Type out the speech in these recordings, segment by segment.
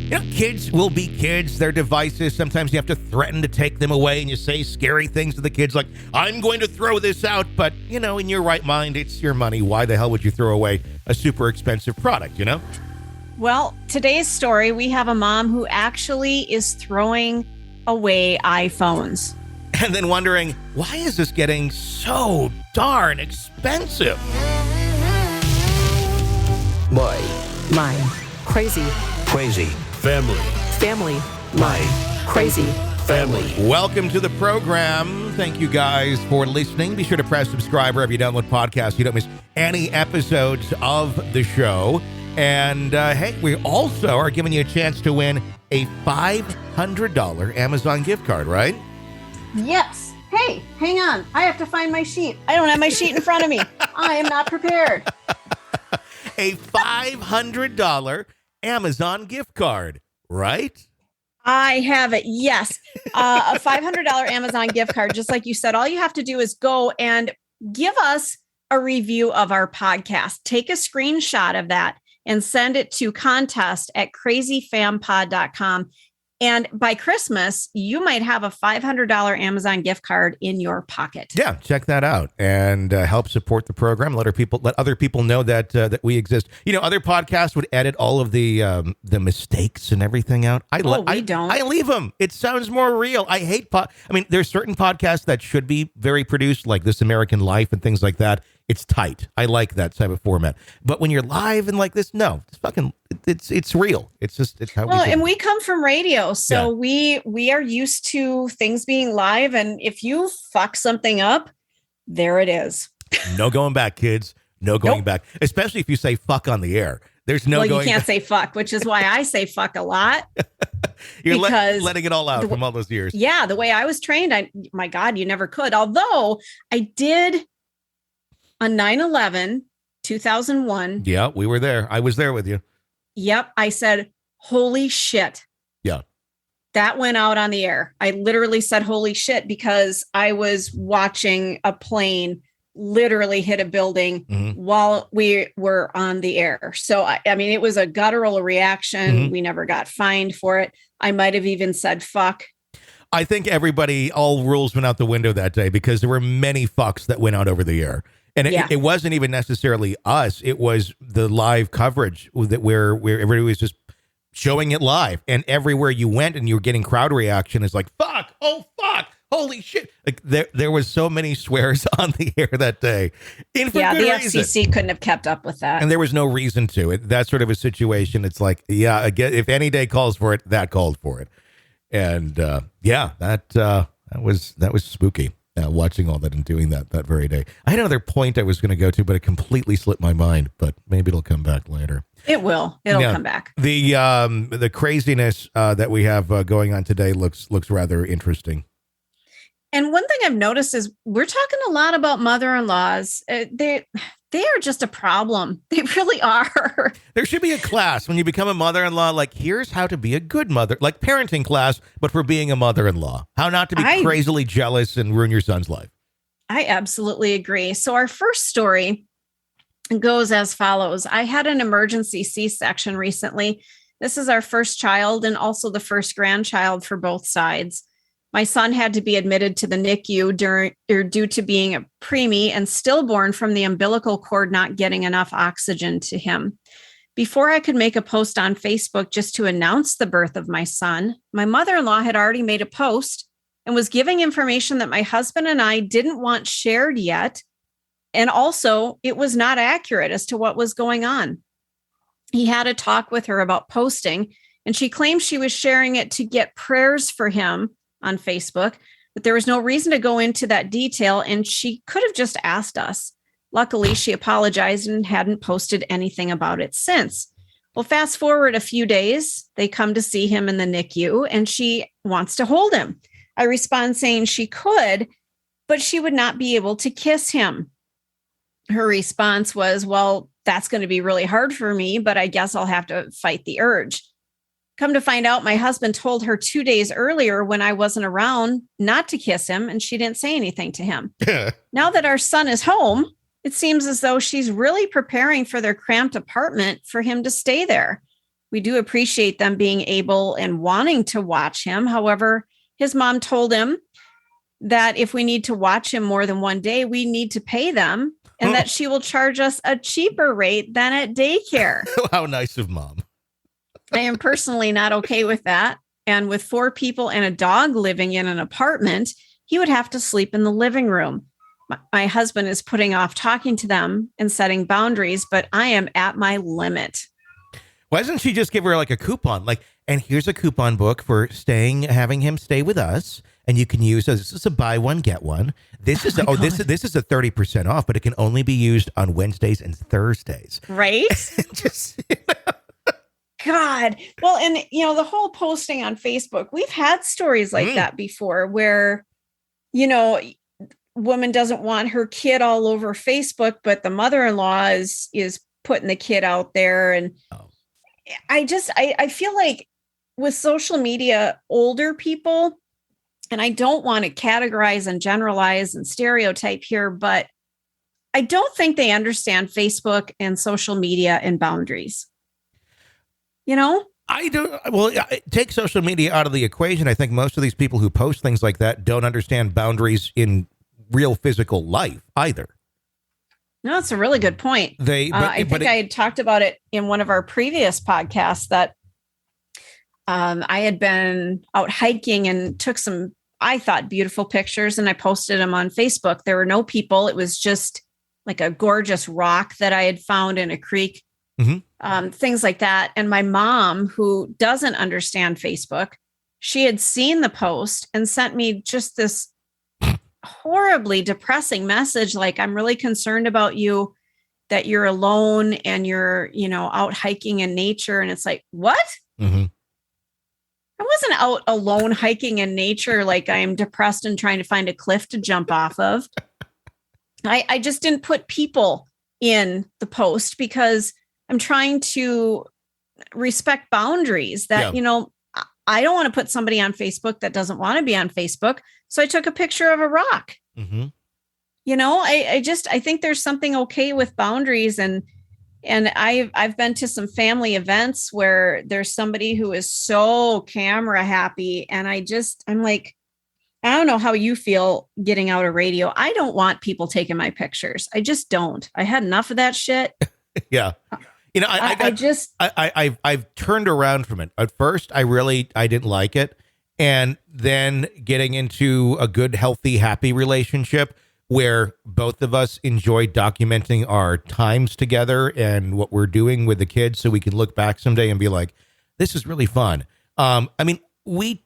Kids will be kids. Their devices, sometimes you have to threaten to take them away, and you say scary things to the kids like, I'm going to throw this out. But, in your right mind, it's your money. Why the hell would you throw away a super expensive product, Well, today's story, we have a mom who actually is throwing away iPhones. And then wondering, why is this getting so darn expensive? My crazy family. My crazy family. Welcome to the program. Thank you guys for listening. Be sure to press subscribe wherever you download podcasts. You don't miss any episodes of the show. And hey, we also are giving you a chance to win a $500 Amazon gift card, right? Yes. Hey, hang on. I have to find my sheet. I don't have my sheet in front of me. I am not prepared. A $500 Amazon gift card, right? I have it. Yes. A $500 Amazon gift card. Just like you said, all you have to do is go and give us a review of our podcast. Take a screenshot of that and send it to contest@crazyfampod.com. And by Christmas, you might have a $500 Amazon gift card in your pocket. Yeah, check that out and help support the program. Let other people know that that we exist. Other podcasts would edit all of the mistakes and everything out. We don't. I leave them. It sounds more real. I hate there's certain podcasts that should be very produced, like This American Life and things like that. It's tight. I like that type of format. But when you're live and like this, no, it's real. It's how we do. And we come from radio, so we are used to things being live. And if you fuck something up, there it is. No going back, kids. No going back. Especially if you say fuck on the air. There's no going. You can't say fuck, which is why I say fuck a lot. You're letting it all out from all those years. Yeah, the way I was trained, my God, you never could. Although I did. On 9/11, 2001. Yeah, we were there. I was there with you. Yep. I said, holy shit. Yeah. That went out on the air. I literally said, holy shit, because I was watching a plane literally hit a building while we were on the air. So, it was a guttural reaction. We never got fined for it. I might have even said fuck. I think all rules went out the window that day because there were many fucks that went out over the air. And it wasn't even necessarily us. It was the live coverage where everybody was just showing it live. And everywhere you went and you were getting crowd reaction is like, fuck, oh, fuck, holy shit. Like there was so many swears on the air that day. The FCC couldn't have kept up with that. And there was no reason to. That sort of a situation. It's like, again, if any day calls for it, that called for it. And that was spooky. Watching all that and doing that very day. I had another point I was going to go to, but it completely slipped my mind. But maybe it'll come back later. It will. It'll come back. The craziness that we have going on today looks rather interesting. And one thing I've noticed is we're talking a lot about mother-in-laws. They are just a problem. They really are. There should be a class when you become a mother-in-law, like here's how to be a good mother, like parenting class, but for being a mother-in-law. How not to be crazily jealous and ruin your son's life. I absolutely agree. So our first story goes as follows. I had an emergency C-section recently. This is our first child and also the first grandchild for both sides. My son had to be admitted to the NICU due to being a preemie and stillborn from the umbilical cord not getting enough oxygen to him. Before I could make a post on Facebook just to announce the birth of my son, my mother-in-law had already made a post and was giving information that my husband and I didn't want shared yet. And also, it was not accurate as to what was going on. He had a talk with her about posting, and she claimed she was sharing it to get prayers for him on Facebook, but there was no reason to go into that detail, and she could have just asked us. Luckily, she apologized and hadn't posted anything about it since. Well, fast forward a few days, they come to see him in the NICU, and she wants to hold him. I respond saying she could, but she would not be able to kiss him. Her response was, well, that's going to be really hard for me, but I guess I'll have to fight the urge. Come to find out, my husband told her 2 days earlier when I wasn't around not to kiss him, and she didn't say anything to him. Now that our son is home, it seems as though she's really preparing for their cramped apartment for him to stay there. we do appreciate them being able and wanting to watch him. However, his mom told him that if we need to watch him more than one day, we need to pay them, and that she will charge us a cheaper rate than at daycare. How nice of mom. I am personally not okay with that. And with 4 people and a dog living in an apartment, he would have to sleep in the living room. My husband is putting off talking to them and setting boundaries, but I am at my limit. Why doesn't she just give her like a coupon? Like, and here's a coupon book for having him stay with us. And you can use this is a buy one, get one. This is this is a 30% off, but it can only be used on Wednesdays and Thursdays. Right? Just God. Well, and the whole posting on Facebook, we've had stories like that before where, woman doesn't want her kid all over Facebook, but the mother-in-law is putting the kid out there. And I feel like with social media, older people, and I don't want to categorize and generalize and stereotype here, but I don't think they understand Facebook and social media and boundaries. I don't. Well, take social media out of the equation. I think most of these people who post things like that don't understand boundaries in real physical life either. No, that's a really good point. I think I had talked about it in one of our previous podcasts that I had been out hiking and took some, I thought, beautiful pictures, and I posted them on Facebook. There were no people. It was just like a gorgeous rock that I had found in a creek, things like that. And my mom, who doesn't understand Facebook, she had seen the post and sent me just this horribly depressing message. Like, I'm really concerned about you, that you're alone and you're, out hiking in nature. And it's like, what? Mm-hmm. I wasn't out alone hiking in nature like I am depressed and trying to find a cliff to jump off of. I just didn't put people in the post because I'm trying to respect boundaries that, I don't want to put somebody on Facebook that doesn't want to be on Facebook. So I took a picture of a rock. Mm-hmm. I think there's something okay with boundaries, and I've been to some family events where there's somebody who is so camera happy. And I'm like, I don't know how you feel getting out of radio. I don't want people taking my pictures. I just don't. I had enough of that shit. Yeah. I've turned around from it. At first, I didn't like it. And then getting into a good, healthy, happy relationship where both of us enjoy documenting our times together and what we're doing with the kids so we can look back someday and be like, this is really fun. We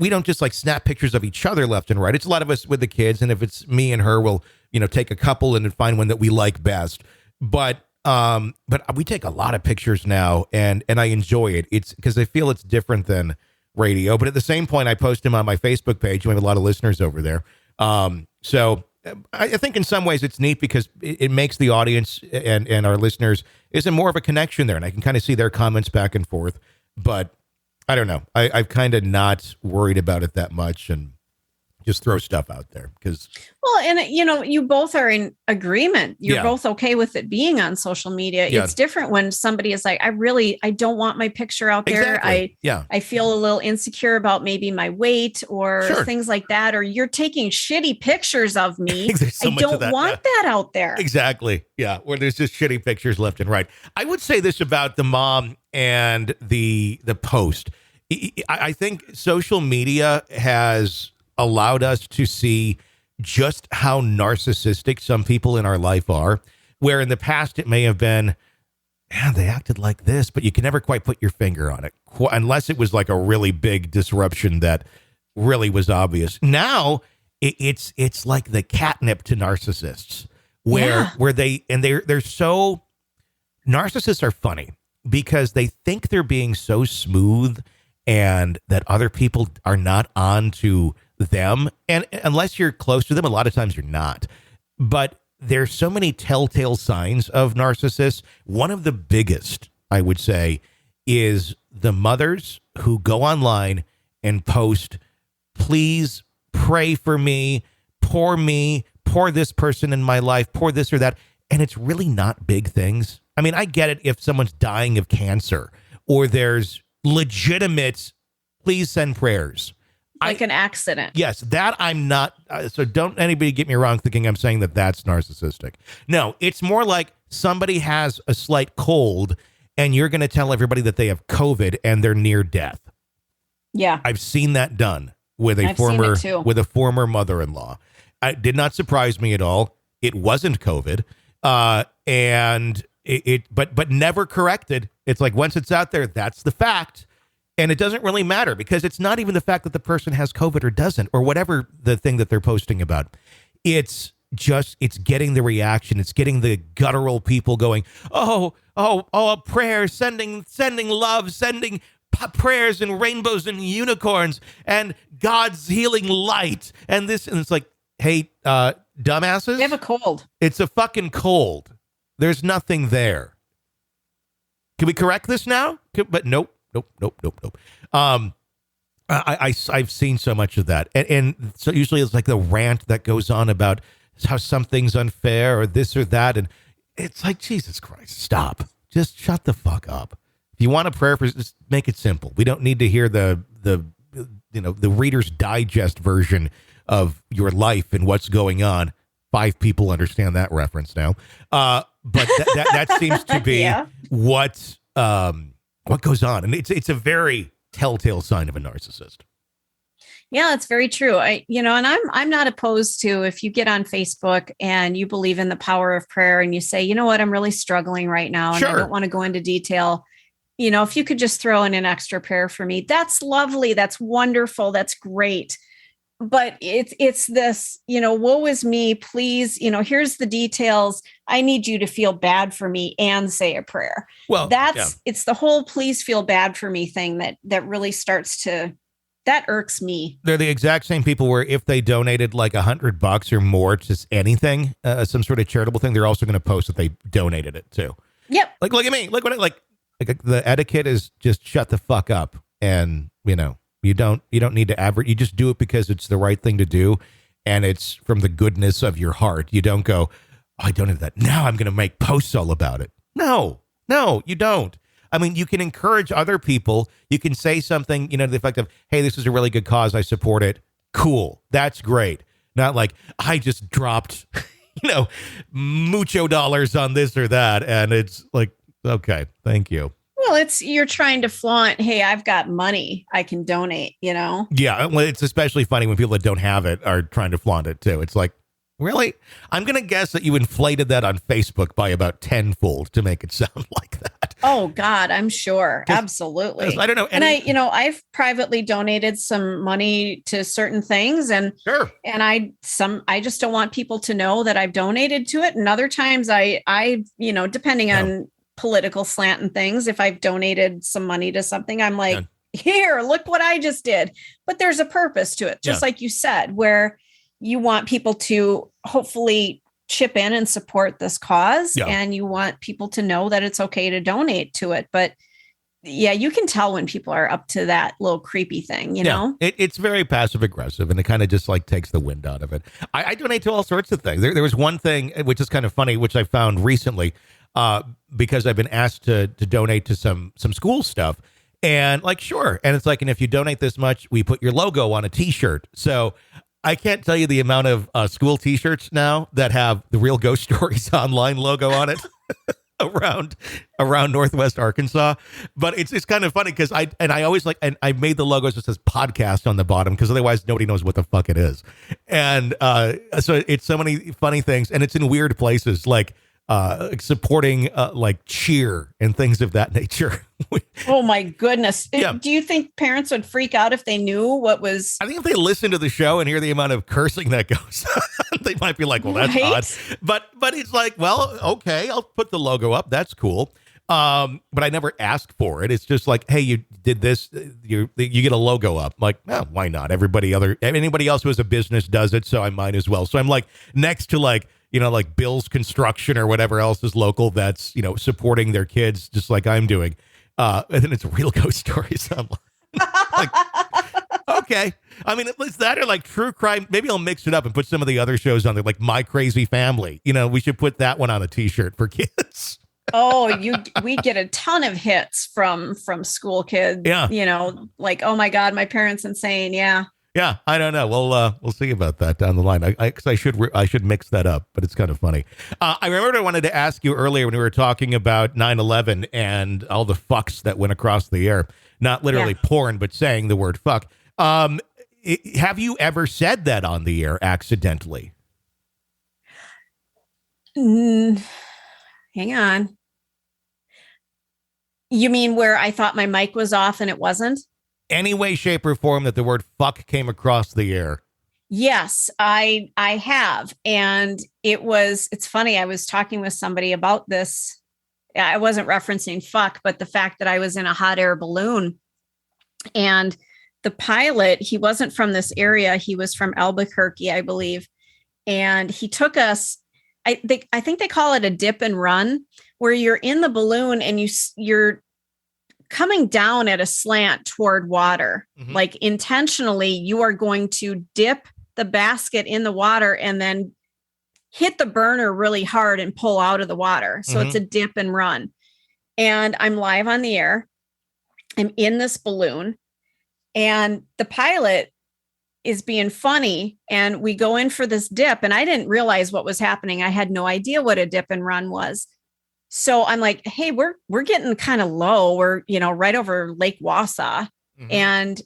don't just like snap pictures of each other left and right. It's a lot of us with the kids. And if it's me and her, we'll, take a couple and then find one that we like best. But we take a lot of pictures now and I enjoy it. It's because I feel it's different than radio. But at the same point, I post them on my Facebook page. We have a lot of listeners over there. So I think in some ways it's neat because it makes the audience and our listeners is more of a connection there. And I can kind of see their comments back and forth. But I don't know. I've kind of not worried about it that much and just throw stuff out there because. Well, and you both are in agreement. You're both okay with it being on social media. Yeah. It's different when somebody is like, I don't want my picture out there. Exactly. I feel a little insecure about maybe my weight or things like that. Or you're taking shitty pictures of me. I don't want that out there. Exactly. Yeah. Where there's just shitty pictures left and right. I would say this about the mom and the post. I think social media has allowed us to see just how narcissistic some people in our life are, where in the past it may have been, they acted like this, but you can never quite put your finger on it unless it was like a really big disruption that really was obvious. Now it's like the catnip to narcissists where they're so narcissists are funny because they think they're being so smooth and that other people are not on to them. And unless you're close to them, a lot of times you're not. But there's so many telltale signs of narcissists. One of the biggest, I would say, is the mothers who go online and post, please pray for me, pour this person in my life, pour this or that. And it's really not big things. I mean, I get it if someone's dying of cancer or there's legitimate, please send prayers. Like an accident. Yes, that I'm not. So don't anybody get me wrong thinking I'm saying that that's narcissistic. No, it's more like somebody has a slight cold and you're going to tell everybody that they have COVID and they're near death. Yeah. I've seen that done with a former mother-in-law. It did not surprise me at all. It wasn't COVID. And but never corrected. It's like once it's out there, that's the fact. And it doesn't really matter because it's not even the fact that the person has COVID or doesn't, or whatever the thing that they're posting about. It's getting the reaction. It's getting the guttural people going, oh, prayers, sending love, sending prayers and rainbows and unicorns and God's healing light. And it's like, hey, dumbasses. They have a cold. It's a fucking cold. There's nothing there. Can we correct this now? But nope. I've seen so much of that. And so usually it's like the rant that goes on about how something's unfair or this or that. And it's like, Jesus Christ, stop. Just shut the fuck up. If you want a prayer, just make it simple. We don't need to hear the Reader's Digest version of your life and what's going on. 5 people understand that reference now. But that seems to be what goes on. And it's a very telltale sign of a narcissist. Yeah, it's very true. And I'm not opposed to if you get on Facebook and you believe in the power of prayer and you say, you know what, I'm really struggling right now and I don't want to go into detail. If you could just throw in an extra prayer for me, that's lovely. That's wonderful. That's great. But it's this, woe is me, please, here's the details. I need you to feel bad for me and say a prayer. Well, it's the whole please feel bad for me thing that really starts to, that irks me. They're the exact same people where if they donated like $100 or more to anything, some sort of charitable thing, they're also going to post that they donated it too. Yep. Like, look at me. Look what like the etiquette is just shut the fuck up. And, you don't need to average. You just do it because it's the right thing to do. And it's from the goodness of your heart. You don't go, I donated that. Now I'm going to make posts all about it. No, you don't. I mean, you can encourage other people. You can say something, to the effect of, hey, this is a really good cause. I support it. Cool. That's great. Not like I just dropped, mucho dollars on this or that. And it's like, okay, thank you. Well, you're trying to flaunt, hey, I've got money I can donate, Yeah, well, it's especially funny when people that don't have it are trying to flaunt it too. It's like, really? I'm going to guess that you inflated that on Facebook by about tenfold to make it sound like that. Oh, God, I'm sure. Absolutely. I don't know. And I've privately donated some money to certain things and I just don't want people to know that I've donated to it. And other times I depending on political slant and things, if I've donated some money to something, I'm like, here, look what I just did. But there's a purpose to it, just like you said, where you want people to hopefully chip in and support this cause. And you want people to know that it's okay to donate to it. But yeah, you can tell when people are up to that little creepy thing, know? It's very passive aggressive and it kind of just like takes the wind out of it. I donate to all sorts of things. There was one thing, which is kind of funny, which I found recently, because I've been asked to donate to some school stuff and like, sure. And it's like, and if you donate this much, we put your logo on a t-shirt. So I can't tell you the amount of school t-shirts now that have the Real Ghost Stories Online logo on it around Northwest Arkansas. But it's kind of funny because I always I made the logos that says podcast on the bottom because otherwise nobody knows what the fuck it is. And so it's so many funny things and it's in weird places like supporting like cheer and things of that nature. Oh my goodness. Do you think parents would freak out if they knew what was? I think if they listen to the show and hear the amount of cursing that goes on, they might be like, well, that's odd. But it's like, well, okay, I'll put the logo up. That's cool. But I never asked for it. It's just like, hey, you did this, you get a logo up. I'm like, oh, why not? Anybody else who has a business does it, so I might as well. So I'm like next to like Bill's Construction or whatever else is local that's, supporting their kids just like I'm doing. And then it's Real Ghost Stories. I'm like, okay. I mean, at least that or like true crime. Maybe I'll mix it up and put some of the other shows on there, like My Crazy Family. We should put that one on a t-shirt for kids. Oh, we get a ton of hits from school kids. Yeah. Like, oh my God, my parents insane. Yeah. Yeah, I don't know. We'll see about that down the line. I should mix that up, but it's kind of funny. I remember I wanted to ask you earlier when we were talking about 9/11 and all the fucks that went across the air. Not literally porn, but saying the word fuck. Have you ever said that on the air accidentally? Hang on. You mean where I thought my mic was off and it wasn't? Any way, shape, or form that the word fuck came across the air? Yes, I have. And it's funny. I was talking with somebody about this. I wasn't referencing fuck, but the fact that I was in a hot air balloon and the pilot, he wasn't from this area. He was from Albuquerque, I believe. And he took us, I think they call it a dip and run, where you're in the balloon and you're coming down at a slant toward water. Mm-hmm. Like intentionally, you are going to dip the basket in the water and then hit the burner really hard and pull out of the water. So it's a dip and run. And I'm live on the air. I'm in this balloon and the pilot is being funny. And we go in for this dip and I didn't realize what was happening. I had no idea what a dip and run was. So I'm like, hey, we're getting kind of low. We're, right over Lake Wausau. Mm-hmm. And,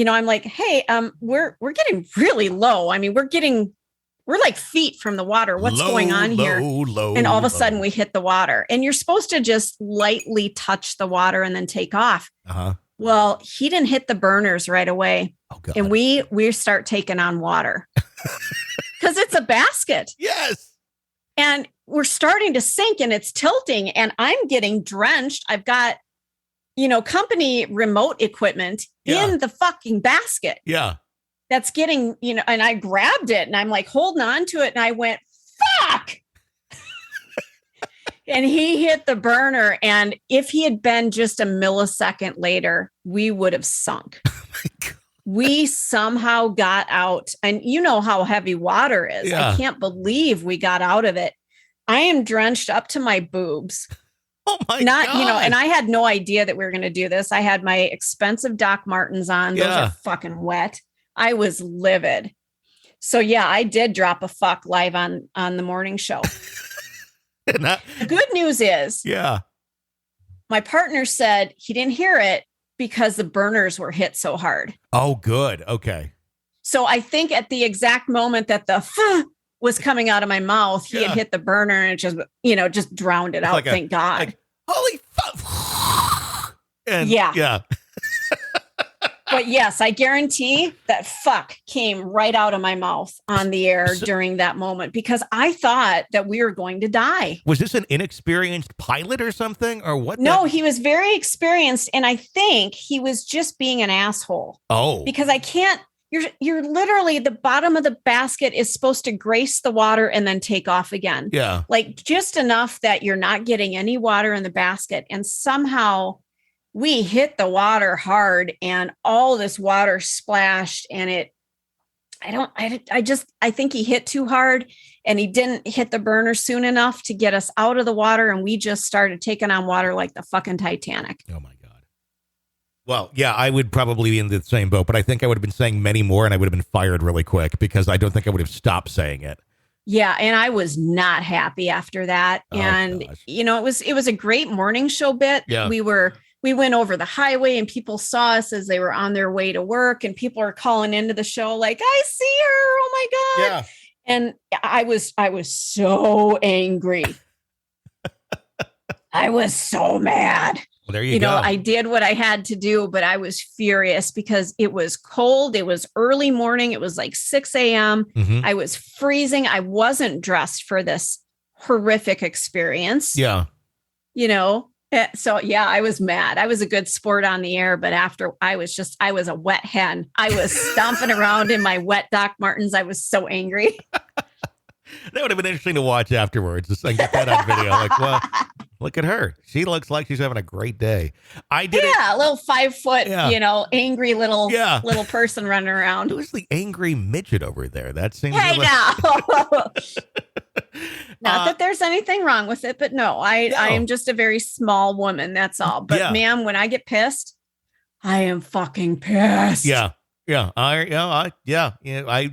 I'm like, hey, we're getting really low. I mean, we're like feet from the water. What's going on here? And all of a sudden we hit the water and you're supposed to just lightly touch the water and then take off. Uh-huh. Well, he didn't hit the burners right away. Oh, God. And we start taking on water because it's a basket. Yes. And we're starting to sink and it's tilting and I'm getting drenched. I've got, company remote equipment in the fucking basket. Yeah. That's getting, and I grabbed it and I'm like holding on to it. And I went, fuck. And he hit the burner. And if he had been just a millisecond later, we would have sunk. Oh my God. We somehow got out. And you know how heavy water is. Yeah. I can't believe we got out of it. I am drenched up to my boobs. Oh my God. And I had no idea that we were going to do this. I had my expensive Doc Martens on. Those are fucking wet. I was livid. So yeah, I did drop a fuck live on the morning show. The good news is, my partner said he didn't hear it because the burners were hit so hard. Oh, good. Okay. So I think at the exact moment that the was coming out of my mouth, he had hit the burner and it just drowned it out. Thank God. Like, holy fuck. And yeah. But yes, I guarantee that fuck came right out of my mouth on the air during that moment because I thought that we were going to die. Was this an inexperienced pilot or something or what? No, he was very experienced. And I think he was just being an asshole. Oh, because you're literally the bottom of the basket is supposed to grace the water and then take off again. Yeah. Like just enough that you're not getting any water in the basket. And somehow we hit the water hard and all this water splashed and I think he hit too hard and he didn't hit the burner soon enough to get us out of the water. And we just started taking on water like the fucking Titanic. Oh my God. Well, yeah, I would probably be in the same boat, but I think I would have been saying many more and I would have been fired really quick because I don't think I would have stopped saying it. Yeah. And I was not happy after that. And, it was a great morning show bit. Yeah. We went over the highway and people saw us as they were on their way to work and people are calling into the show like, I see her. Oh my God. Yeah. And I was so angry. I was so mad. Well, there you go. I did what I had to do, but I was furious because it was cold. It was early morning. It was like 6 a.m. Mm-hmm. I was freezing. I wasn't dressed for this horrific experience. Yeah. So yeah, I was mad. I was a good sport on the air, but after I was a wet hen. I was stomping around in my wet Doc Martens. I was so angry. That would have been interesting to watch afterwards. Just like get that on video. Like, well, look at her. She looks like she's having a great day. I did. Yeah, a little 5 foot, angry little person running around. Who's the angry midget over there? That seems. Hey, now. Not that there's anything wrong with it, but no, I am just a very small woman. That's all. But ma'am, when I get pissed, I am fucking pissed. Yeah. Yeah. I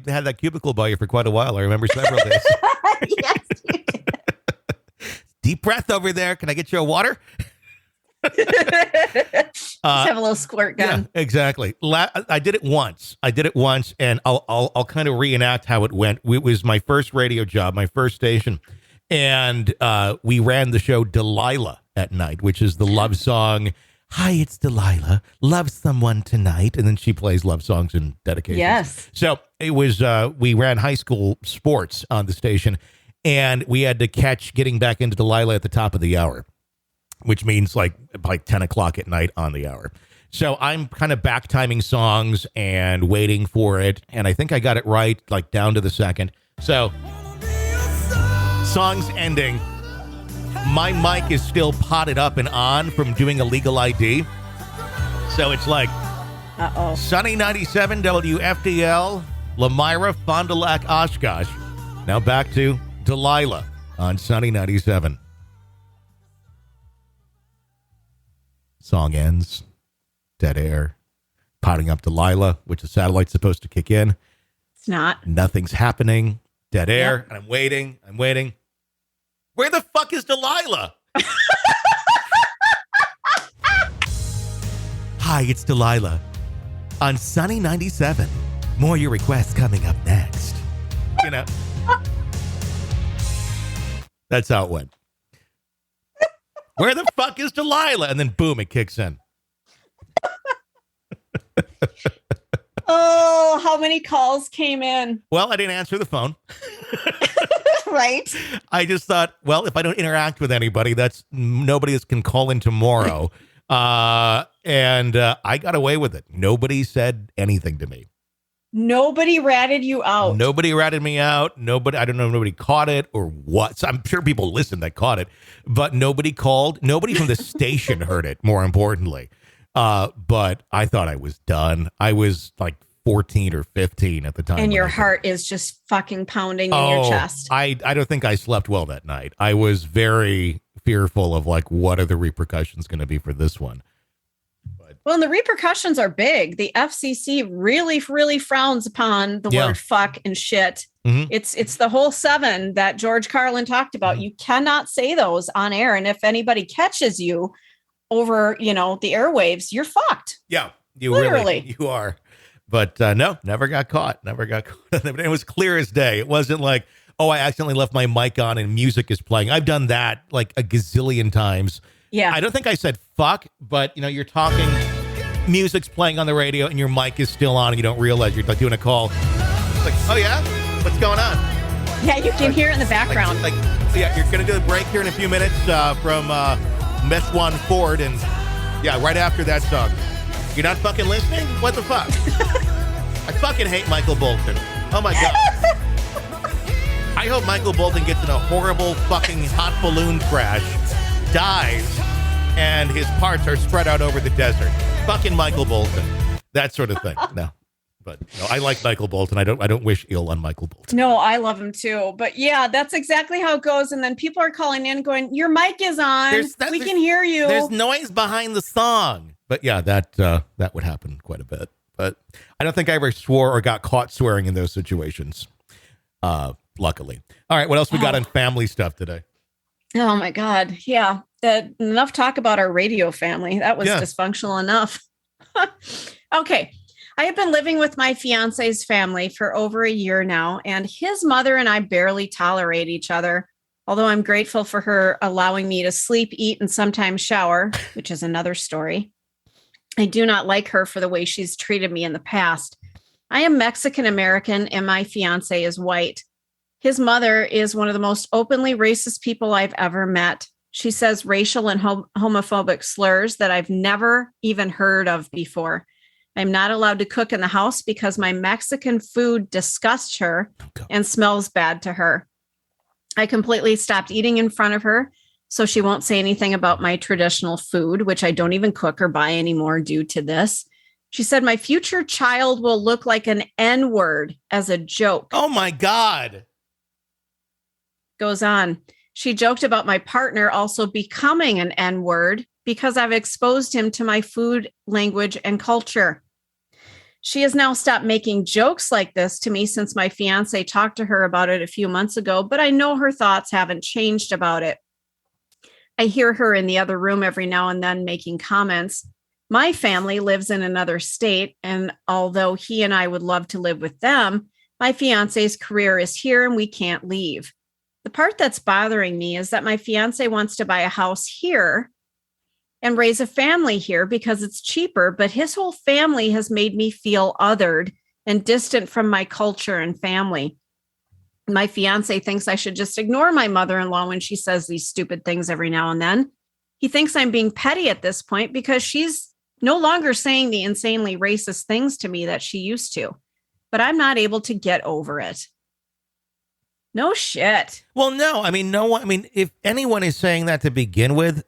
had that cubicle by you for quite a while. I remember several days. Yes, you did. Deep breath over there. Can I get you a water? Just have a little squirt gun. Yeah, exactly. I did it once. And I'll kind of reenact how it went. It was my first radio job, my first station. And we ran the show Delilah at night, which is the love song. Hi, it's Delilah. Love someone tonight. And then she plays love songs and dedications. Yes. So it was, we ran high school sports on the station, and we had to catch getting back into Delilah at the top of the hour, which means like 10 o'clock at night on the hour. So I'm kind of back timing songs and waiting for it. And I think I got it right, like down to the second. So song's ending. My mic is still potted up and on from doing a legal ID. So it's like, Sunny 97 WFDL, Lamira, Fond du Lac, Oshkosh. Now back to Delilah on Sunny 97. Song ends. Dead air. Potting up Delilah, which the satellite's supposed to kick in. It's not. Nothing's happening. Dead air. Yep. And I'm waiting. Where the fuck is Delilah? Hi, it's Delilah on Sunny 97. More your requests coming up next. You know. That's how it went. Where the fuck is Delilah? And then boom, it kicks in. Oh, how many calls came in? Well, I didn't answer the phone. Right. I just thought, well, if I don't interact with anybody, that's nobody that can call in tomorrow. And I got away with it. Nobody said anything to me. Nobody ratted you out. Nobody ratted me out. Nobody, I don't know if nobody caught it or what. So I'm sure people listened that caught it, but nobody called. Nobody from the station heard it, more importantly. But I thought I was done. I was like 14 or 15 at the time. And your heart is just fucking pounding in your chest. I don't think I slept well that night. I was very fearful of like, what are the repercussions going to be for this one? Well, and the repercussions are big. The FCC really, really frowns upon the word fuck and shit. Mm-hmm. It's the whole 7 that George Carlin talked about. Mm-hmm. You cannot say those on air. And if anybody catches you over, the airwaves, you're fucked. Yeah, you are. But no, never got caught. It was clear as day. It wasn't like, oh, I accidentally left my mic on and music is playing. I've done that like a gazillion times. Yeah. I don't think I said fuck, but you're talking, music's playing on the radio and your mic is still on and you don't realize you're like doing a call. It's like, oh yeah? What's going on? Yeah, you can hear it in the background. You're going to do a break here in a few minutes from Meshwan Ford, and right after that song. You're not fucking listening? What the fuck? I fucking hate Michael Bolton. Oh my God. I hope Michael Bolton gets in a horrible fucking hot balloon crash, dies, and his parts are spread out over the desert. Fucking Michael Bolton. That sort of thing. No. But I like Michael Bolton. I don't wish ill on Michael Bolton. No, I love him too. But yeah, that's exactly how it goes. And then people are calling in going, your mic is on. We can hear you. There's noise behind the song. But yeah, that would happen quite a bit. But I don't think I ever swore or got caught swearing in those situations. Luckily. All right, what else we got on family stuff today? Oh my God. Yeah. Enough talk about our radio family. That was dysfunctional enough. Okay. I have been living with my fiance's family for over a year now, and his mother and I barely tolerate each other. Although I'm grateful for her allowing me to sleep, eat, and sometimes shower, which is another story. I do not like her for the way she's treated me in the past. I am Mexican American and my fiance is white. His mother is one of the most openly racist people I've ever met. She says racial and homophobic slurs that I've never even heard of before. I'm not allowed to cook in the house because my Mexican food disgusts her and smells bad to her. I completely stopped eating in front of her, so she won't say anything about my traditional food, which I don't even cook or buy anymore due to this. She said my future child will look like an N-word as a joke. Oh, my God. Goes on. She joked about my partner also becoming an N-word because I've exposed him to my food, language, and culture. She has now stopped making jokes like this to me since my fiance talked to her about it a few months ago, but I know her thoughts haven't changed about it. I hear her in the other room every now and then making comments. My family lives in another state, and although he and I would love to live with them, my fiance's career is here and we can't leave. The part that's bothering me is that my fiance wants to buy a house here and raise a family here because it's cheaper, but his whole family has made me feel othered and distant from my culture and family. My fiance thinks I should just ignore my mother-in-law when she says these stupid things every now and then. He thinks I'm being petty at this point because she's no longer saying the insanely racist things to me that she used to, but I'm not able to get over it. No shit. Well, no, I mean, no one, I mean, if anyone is saying that to begin with,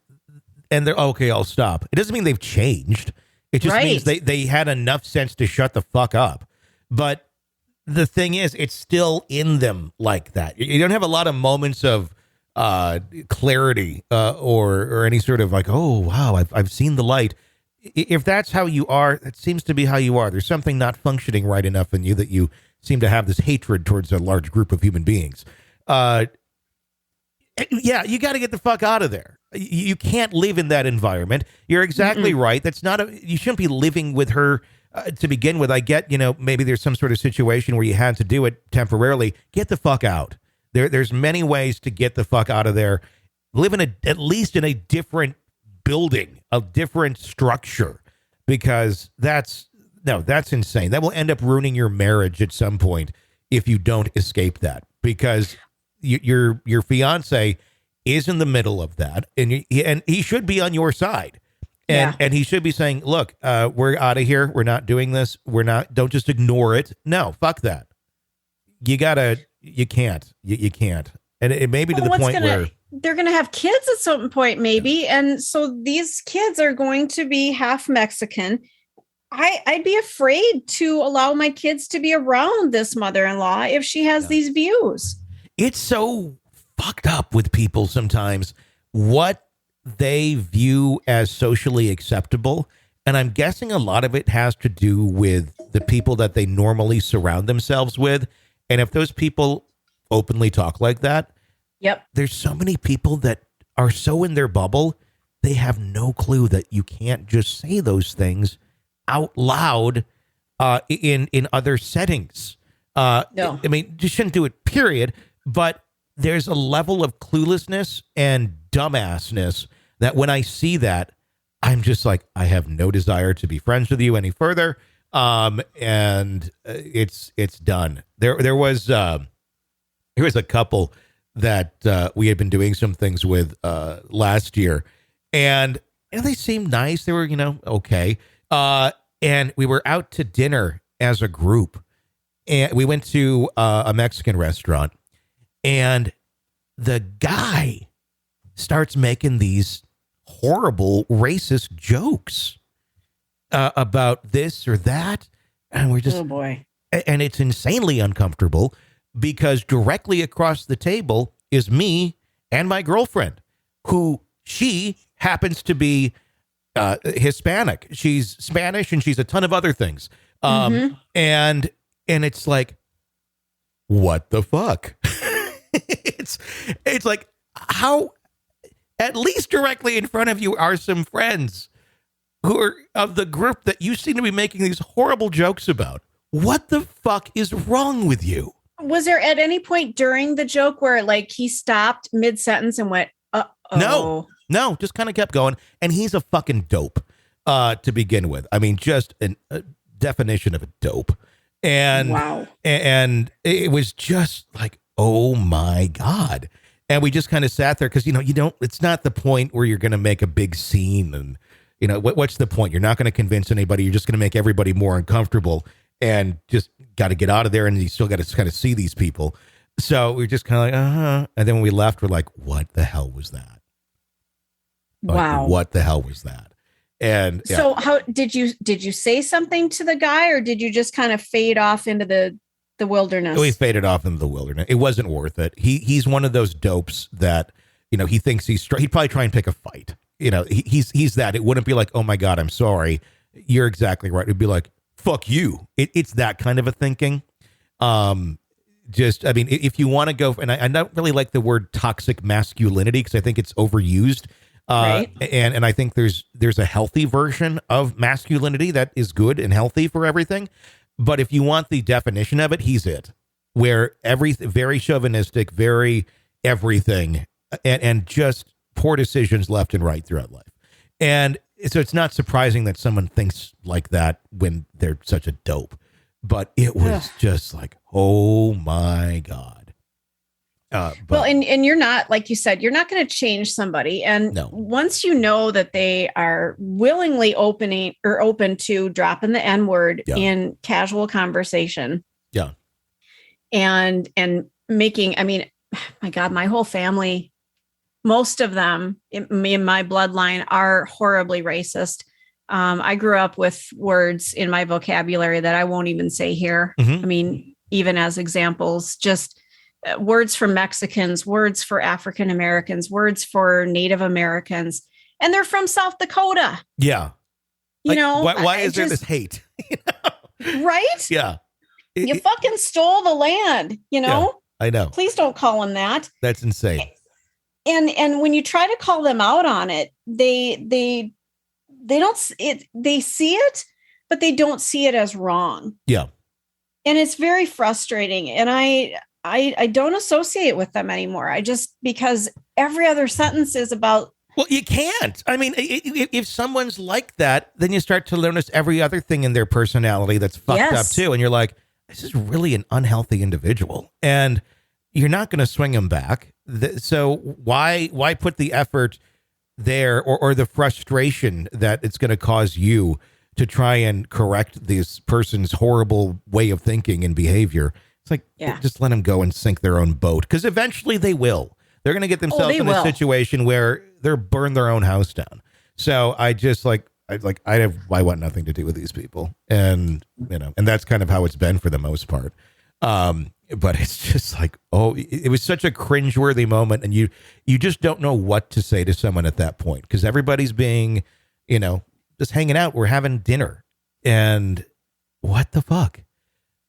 and they're okay, I'll stop. It doesn't mean they've changed. It just means they had enough sense to shut the fuck up. But the thing is, it's still in them like that. You don't have a lot of moments of clarity or any sort of like, oh, wow, I've seen the light. If that's how you are, it seems to be how you are. There's something not functioning right enough in you that you seem to have this hatred towards a large group of human beings. Yeah, you got to get the fuck out of there. You can't live in that environment. You're exactly right. That's not you shouldn't be living with her to begin with. I get, maybe there's some sort of situation where you had to do it temporarily. Get the fuck out. There's many ways to get the fuck out of there. Live at least in a different building, a different structure, because that's insane. That will end up ruining your marriage at some point if you don't escape that, because your fiance is in the middle of that, and he should be on your side, and he should be saying, look, we're out of here. We're not doing this. Don't just ignore it. No, fuck that. You can't, and it may be to the point where they're going to have kids at some point, maybe, and so these kids are going to be half Mexican. I'd be afraid to allow my kids to be around this mother-in-law if she has these views. It's so fucked up with people sometimes what they view as socially acceptable. And I'm guessing a lot of it has to do with the people that they normally surround themselves with. And if those people openly talk like that, there's so many people that are so in their bubble, they have no clue that you can't just say those things out loud in other settings. No. I mean, you shouldn't do it, period. But there's a level of cluelessness and dumbassness that when I see that, I'm just like, I have no desire to be friends with you any further. And it's done. There was a couple that we had been doing some things with last year, and they seemed nice. They were, okay. And we were out to dinner as a group, and we went to a Mexican restaurant, and the guy starts making these horrible racist jokes about this or that. And we're just, oh boy. And it's insanely uncomfortable because directly across the table is me and my girlfriend, who she happens to be Hispanic. She's Spanish and she's a ton of other things. And it's like, what the fuck? It's like, how at least directly in front of you are some friends who are of the group that you seem to be making these horrible jokes about. What the fuck is wrong with you? Was there at any point during the joke where like he stopped mid-sentence and went, uh-oh? No, just kind of kept going. And he's a fucking dope to begin with. I mean, just a definition of a dope. And wow. And it was just like, oh my God. And we just kind of sat there because, it's not the point where you're going to make a big scene. And, what's the point? You're not going to convince anybody. You're just going to make everybody more uncomfortable and just got to get out of there. And you still got to kind of see these people. So we're just kind of like, uh-huh. And then when we left, we're like, what the hell was that? Wow. Like, what the hell was that? And so how did you say something to the guy, or did you just kind of fade off into the The wilderness. We faded off into the wilderness. It wasn't worth it. He's one of those dopes that, he thinks he'd probably try and pick a fight. He's that. It wouldn't be like, oh my God, I'm sorry. You're exactly right. It'd be like, fuck you. It's that kind of a thinking. If you want to go, and I don't really like the word toxic masculinity because I think it's overused. Right. And I think there's a healthy version of masculinity that is good and healthy for everything. But if you want the definition of it, he's it. Where very chauvinistic, very everything, and just poor decisions left and right throughout life. And so it's not surprising that someone thinks like that when they're such a dope. But it was just like, oh my God. And you're not, like you said, you're not going to change somebody. And once you know that they are willingly open to dropping the N-word in casual conversation. Yeah. And making, my God, my whole family, most of them in my bloodline are horribly racist. I grew up with words in my vocabulary that I won't even say here. Mm-hmm. Even as examples, just words for Mexicans, words for African Americans, words for Native Americans, and they're from South Dakota. Yeah. Why is there this hate? Right? Yeah. You fucking stole the land, Yeah, I know. Please don't call them that. That's insane. And when you try to call them out on it, they don't they see it, but they don't see it as wrong. Yeah. And it's very frustrating. And I don't associate with them anymore. Because every other sentence is about. Well, you can't. If someone's like that, then you start to notice every other thing in their personality that's fucked up too. And you're like, this is really an unhealthy individual. And you're not going to swing him back. So why put the effort there or the frustration that it's going to cause you to try and correct this person's horrible way of thinking and behavior? It's like, just let them go and sink their own boat, because eventually they will. They're going to get themselves in a situation where they'll burn their own house down. So I want nothing to do with these people. And, and that's kind of how it's been for the most part. But it's just like, it was such a cringeworthy moment. And you just don't know what to say to someone at that point, because everybody's being, just hanging out. We're having dinner, and what the fuck?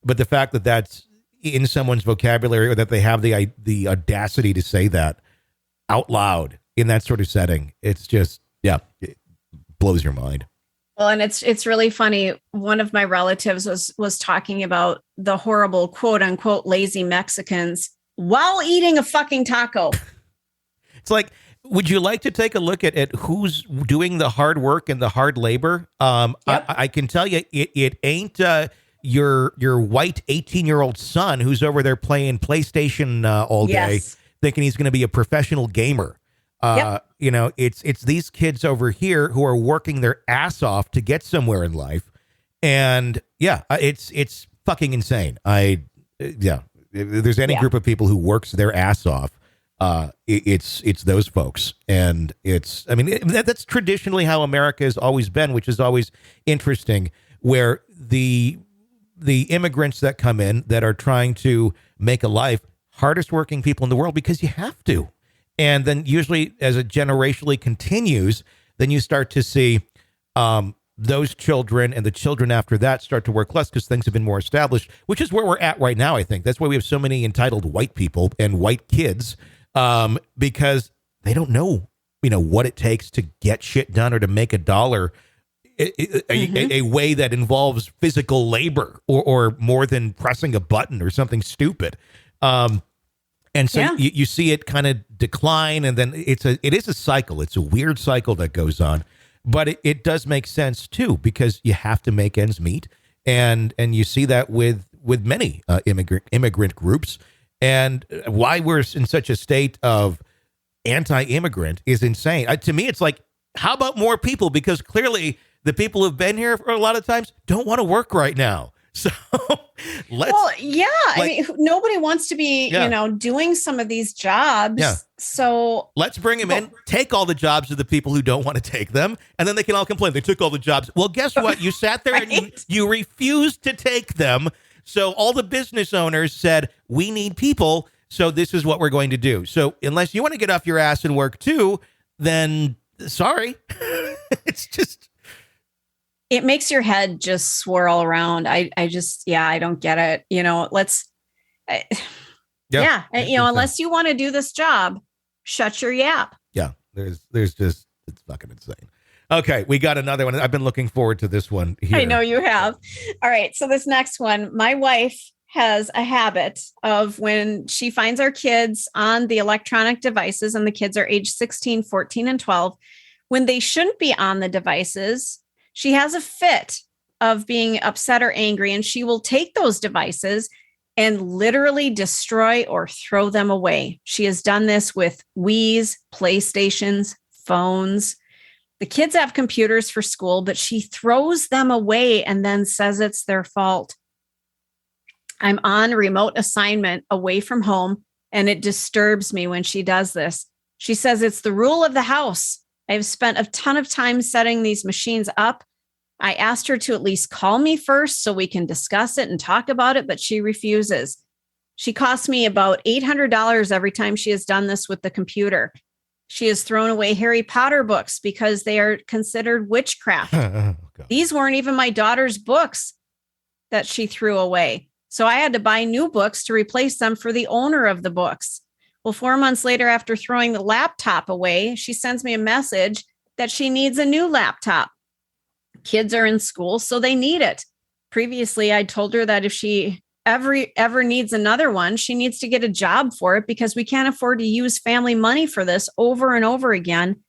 But the fact that that's in someone's vocabulary, or that they have the audacity to say that out loud in that sort of setting, it's just, it blows your mind. Well, and it's really funny. One of my relatives was talking about the horrible quote unquote lazy Mexicans while eating a fucking taco. It's like, would you like to take a look at who's doing the hard work and the hard labor? I can tell you, it ain't your white 18-year-old son who's over there playing PlayStation all day, thinking he's going to be a professional gamer. It's these kids over here who are working their ass off to get somewhere in life. And it's fucking insane. If there's any group of people who works their ass off, it's those folks. And that's traditionally how America has always been, which is always interesting, where the immigrants that come in that are trying to make a life, hardest working people in the world, because you have to. And then usually as it generationally continues, then you start to see those children and the children after that start to work less because things have been more established, which is where we're at right now, I think. That's why we have so many entitled white people and white kids, because they don't know, what it takes to get shit done or to make a dollar a way that involves physical labor or more than pressing a button or something stupid. And so you see it kind of decline, and then it is a cycle. It's a weird cycle that goes on, but it does make sense too, because you have to make ends meet, and you see that with many immigrant groups, and why we're in such a state of anti-immigrant is insane. To me, it's like, how about more people? Because clearly the people who've been here for a lot of times don't want to work right now. So nobody wants to be, doing some of these jobs. Yeah. So let's bring them in, take all the jobs of the people who don't want to take them, and then they can all complain. They took all the jobs. Well, guess what? You sat there and you refused to take them. So all the business owners said, we need people. So this is what we're going to do. So unless you want to get off your ass and work too, then sorry. It's just. It makes your head just swirl around. I don't get it. Unless you want to do this job, shut your yap. Yeah, there's just, it's fucking insane. Okay, we got another one. I've been looking forward to this one here. I know you have. All right, so this next one, my wife has a habit of when she finds our kids on the electronic devices, and the kids are age 16, 14, and 12, when they shouldn't be on the devices, she has a fit of being upset or angry, and she will take those devices and literally destroy or throw them away. She has done this with Wii's, PlayStations, phones. The kids have computers for school, but she throws them away and then says it's their fault. I'm on remote assignment away from home, and it disturbs me when she does this. She says it's the rule of the house. I've spent a ton of time setting these machines up. I asked her to at least call me first so we can discuss it and talk about it, but she refuses. She costs me about $800 every time she has done this with the computer. She has thrown away Harry Potter books because they are considered witchcraft. These weren't even my daughter's books that she threw away. So I had to buy new books to replace them for the owner of the books. Well, 4 months later, after throwing the laptop away, she sends me a message that she needs a new laptop. Kids are in school, so they need it. Previously, I told her that if she ever needs another one, she needs to get a job for it because we can't afford to use family money for this over and over again.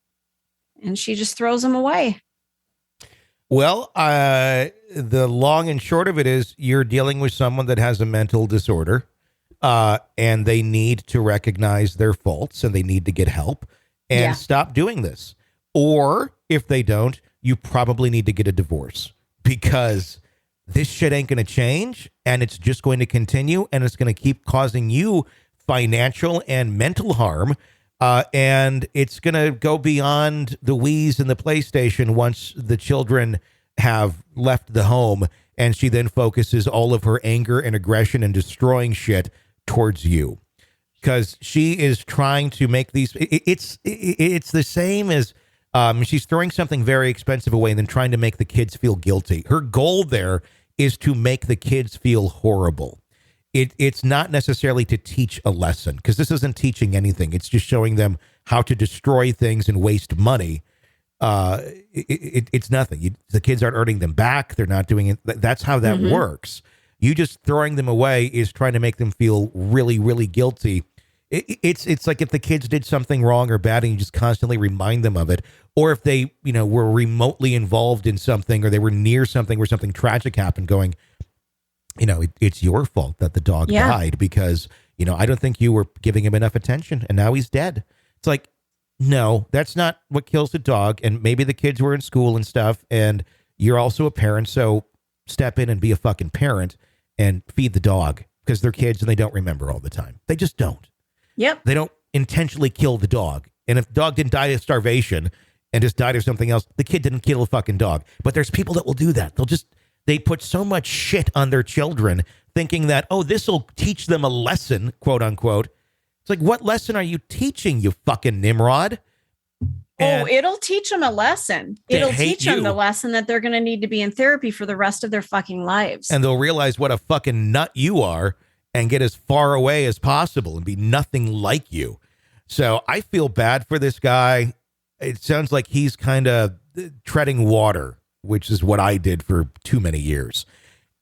And she just throws them away. Well, the long and short of it is you're dealing with someone that has a mental disorder, and they need to recognize their faults and they need to get help and stop doing this. Or if they don't, you probably need to get a divorce because this shit ain't going to change, and it's just going to continue, and it's going to keep causing you financial and mental harm. And it's going to go beyond the Wii's and the PlayStation once the children have left the home, and she then focuses all of her anger and aggression and destroying shit towards you because she is trying to make these. It's the same as she's throwing something very expensive away and then trying to make the kids feel guilty. Her goal there is to make the kids feel horrible. It's not necessarily to teach a lesson because this isn't teaching anything. It's just showing them how to destroy things and waste money. It's nothing. The kids aren't earning them back. They're not doing it. That's how that works. You just throwing them away is trying to make them feel really, really guilty. It's like if the kids did something wrong or bad and you just constantly remind them of it, or if they, were remotely involved in something or they were near something where something tragic happened going, it's your fault that the dog died because, I don't think you were giving him enough attention and now he's dead. It's like, no, that's not what kills the dog. And maybe the kids were in school and stuff and you're also a parent. So step in and be a fucking parent and feed the dog because they're kids and they don't remember all the time. They just don't. Yep. They don't intentionally kill the dog. And if the dog didn't die of starvation and just died of something else, the kid didn't kill a fucking dog. But there's people that will do that. They put so much shit on their children thinking that, this will teach them a lesson, quote unquote. It's like, what lesson are you teaching, you fucking Nimrod? And it'll teach them a lesson. It'll teach them the lesson that they're going to need to be in therapy for the rest of their fucking lives. And they'll realize what a fucking nut you are and get as far away as possible and be nothing like you. So I feel bad for this guy. It sounds like he's kind of treading water, which is what I did for too many years.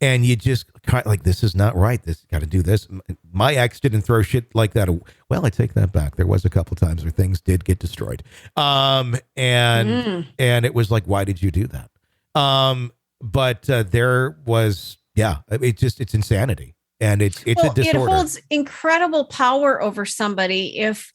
And you just kind of like, this is not right. This got to do this. My ex didn't throw shit like that. Well, I take that back. There was a couple times where things did get destroyed. And it was like, why did you do that? But there was, it's insanity. And it's a disorder. It holds incredible power over somebody if,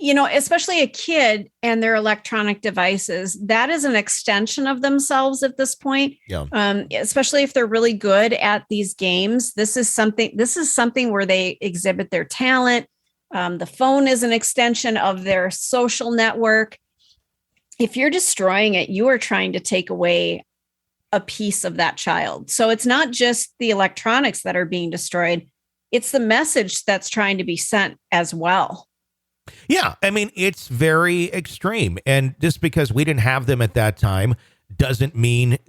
especially a kid and their electronic devices, that is an extension of themselves at this point. Yeah. Especially if they're really good at these games. This is something where they exhibit their talent. The phone is an extension of their social network. If you're destroying it, you are trying to take away a piece of that child. So it's not just the electronics that are being destroyed. It's the message that's trying to be sent as well. Yeah. I mean, it's very extreme. And just because we didn't have them at that time doesn't mean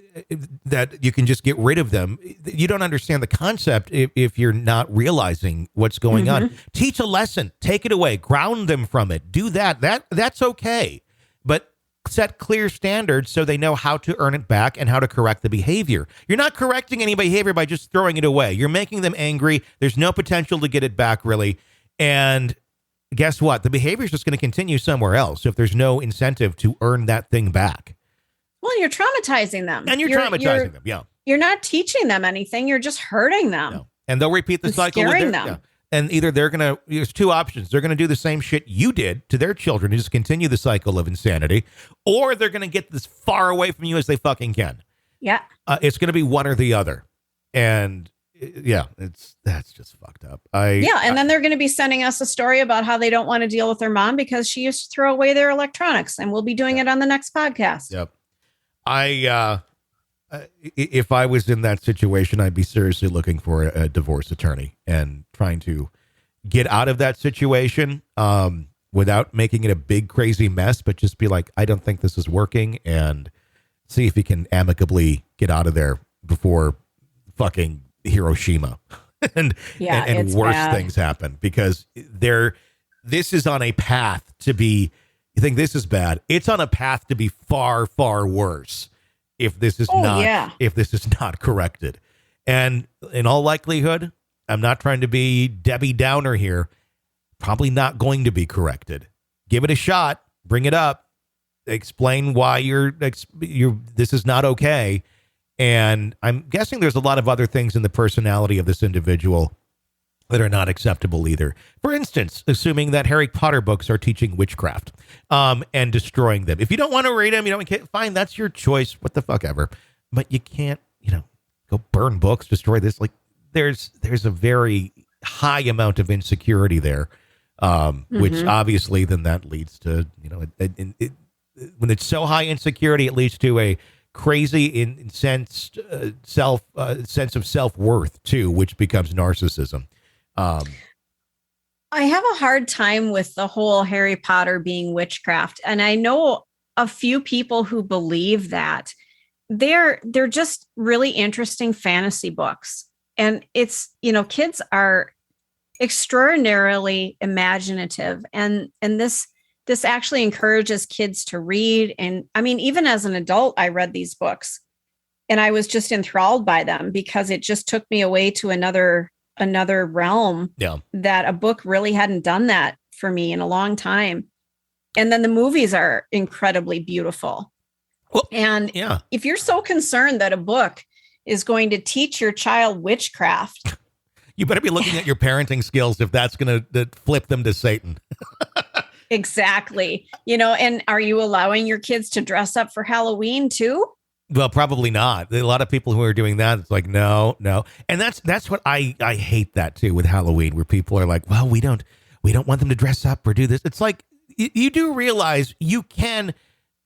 that you can just get rid of them. You don't understand the concept if you're not realizing what's going on. Teach a lesson, take it away, ground them from it. Do that. That's okay. But set clear standards so they know how to earn it back and how to correct the behavior. You're not correcting any behavior by just throwing it away. You're making them angry. There's no potential to get it back, really. And guess what? The behavior is just going to continue somewhere else if there's no incentive to earn that thing back. Well, you're traumatizing them. And you're traumatizing them, yeah. You're not teaching them anything. You're just hurting them. No. And they'll repeat the cycle. Scaring them. Yeah. And either there's two options. They're going to do the same shit you did to their children and just continue the cycle of insanity, or they're going to get as far away from you as they fucking can. Yeah. It's going to be one or the other. And yeah, that's just fucked up. And then they're going to be sending us a story about how they don't want to deal with their mom because she used to throw away their electronics, and we'll be doing it on the next podcast. Yep. If I was in that situation, I'd be seriously looking for a divorce attorney and trying to get out of that situation without making it a big, crazy mess, but just be like, I don't think this is working, and see if he can amicably get out of there before fucking Hiroshima and worse things happen, because this is on a path to be, you think this is bad, it's on a path to be far, far worse if this is not corrected. And in all likelihood, I'm not trying to be Debbie Downer here, probably not going to be corrected. Give it a shot, bring it up, explain why this is not okay. And I'm guessing there's a lot of other things in the personality of this individual that are not acceptable either. For instance, assuming that Harry Potter books are teaching witchcraft and destroying them. If you don't want to read them, fine, that's your choice. What the fuck ever. But you can't, go burn books, destroy this. Like there's a very high amount of insecurity there, which obviously then that leads to, when it's so high insecurity, it leads to a crazy incensed sense of self-worth too, which becomes narcissism. I have a hard time with the whole Harry Potter being witchcraft. And I know a few people who believe that. They're just really interesting fantasy books. And it's, kids are extraordinarily imaginative. And this actually encourages kids to read. And I mean, even as an adult, I read these books and I was just enthralled by them because it just took me away to another realm that a book really hadn't done that for me in a long time. And then the movies are incredibly beautiful. Well, and if you're so concerned that a book is going to teach your child witchcraft, you better be looking at your parenting skills if that's going to flip them to Satan. Exactly. And are you allowing your kids to dress up for Halloween too? Well, probably not. A lot of people who are doing that, it's like, no. And that's what I hate that too with Halloween, where people are like, well, we don't want them to dress up or do this. It's like, you do realize you can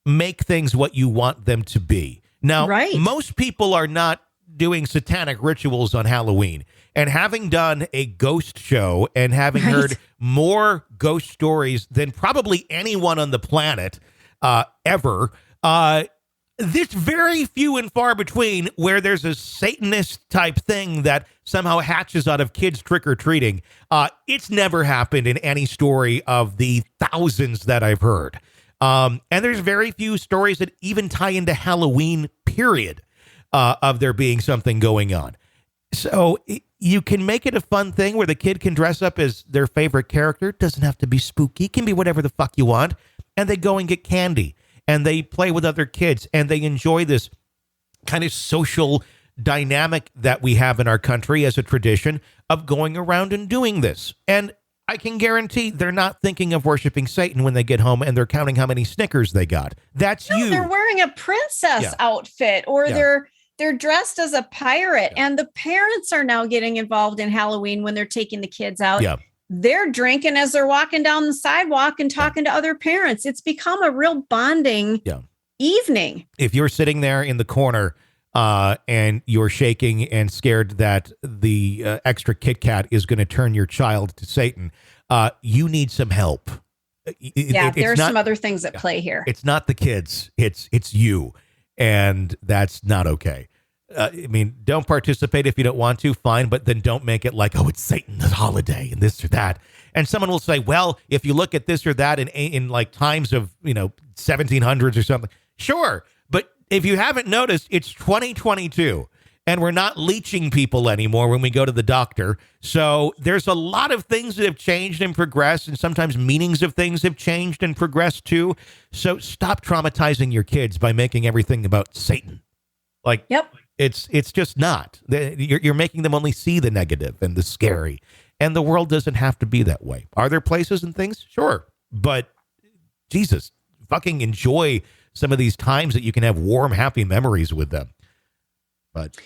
make things what you want them to be. Now, most people are not doing satanic rituals on Halloween. And having done a ghost show and having heard more ghost stories than probably anyone on the planet ever, there's very few and far between where there's a Satanist type thing that somehow hatches out of kids trick-or-treating. It's never happened in any story of the thousands that I've heard. And there's very few stories that even tie into Halloween, period, of there being something going on. So you can make it a fun thing where the kid can dress up as their favorite character. It doesn't have to be spooky. It can be whatever the fuck you want. And they go and get candy. And they play with other kids. And they enjoy this kind of social dynamic that we have in our country as a tradition of going around and doing this. And I can guarantee they're not thinking of worshiping Satan when they get home and they're counting how many Snickers they got. That's you. They're wearing a princess outfit or they're dressed as a pirate. And the parents are now getting involved in Halloween when they're taking the kids out. Yeah. They're drinking as they're walking down the sidewalk and talking to other parents. It's become a real bonding evening. If you're sitting there in the corner and you're shaking and scared that the extra Kit Kat is going to turn your child to Satan, you need some help. There's some other things at play here. It's not the kids. It's you. And that's not okay. I mean, don't participate if you don't want to, fine, but then don't make it like, oh, it's Satan's holiday and this or that. And someone will say, well, if you look at this or that in like times of, 1700s or something, sure. But if you haven't noticed, it's 2022 and we're not leeching people anymore when we go to the doctor. So there's a lot of things that have changed and progressed, and sometimes meanings of things have changed and progressed too. So stop traumatizing your kids by making everything about Satan. Like, yep. It's just not. You're making them only see the negative and the scary. And the world doesn't have to be that way. Are there places and things? Sure. But Jesus, fucking enjoy some of these times that you can have warm, happy memories with them. But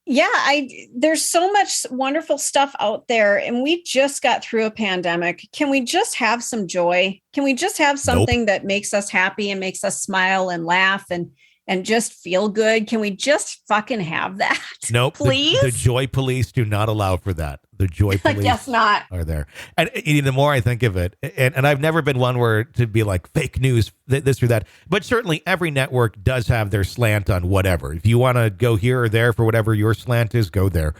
yeah, there's so much wonderful stuff out there, and we just got through a pandemic. Can we just have some joy? Can we just have something that makes us happy and makes us smile and laugh and just feel good? Can we just fucking have that? Nope. Please? The joy police do not allow for that. The joy police guess not. Are there. And the more I think of it, and I've never been one where to be like fake news, this or that, but certainly every network does have their slant on whatever. If you want to go here or there for whatever your slant is, go there.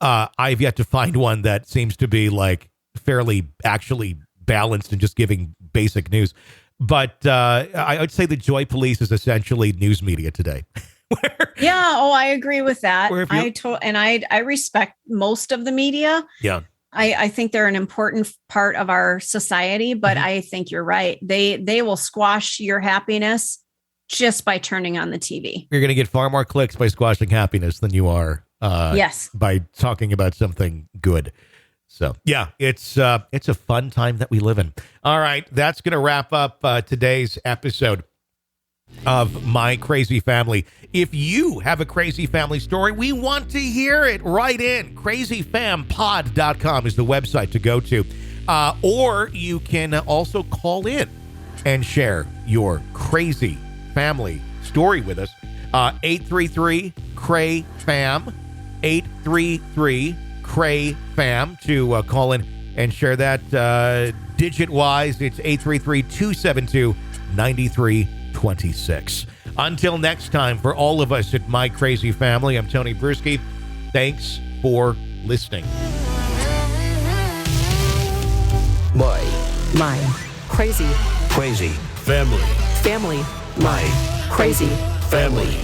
I've yet to find one that seems to be like fairly actually balanced and just giving basic news. But I would say the joy police is essentially news media today. I agree with that. I respect most of the media. Yeah. I think they're an important part of our society, but I think you're right. They will squash your happiness just by turning on the TV. You're going to get far more clicks by squashing happiness than you are by talking about something good. So, yeah, it's a fun time that we live in. All right, that's going to wrap up today's episode of My Crazy Family. If you have a crazy family story, we want to hear it. Write in. crazyfampod.com is the website to go to. Or you can also call in and share your crazy family story with us. 833-CRAY-FAM, 833-CRAY-FAM to call in and share that digit-wise. It's 833-272-9326. Until next time, for all of us at My Crazy Family, I'm Tony Bruschi. Thanks for listening. My crazy family. My crazy family.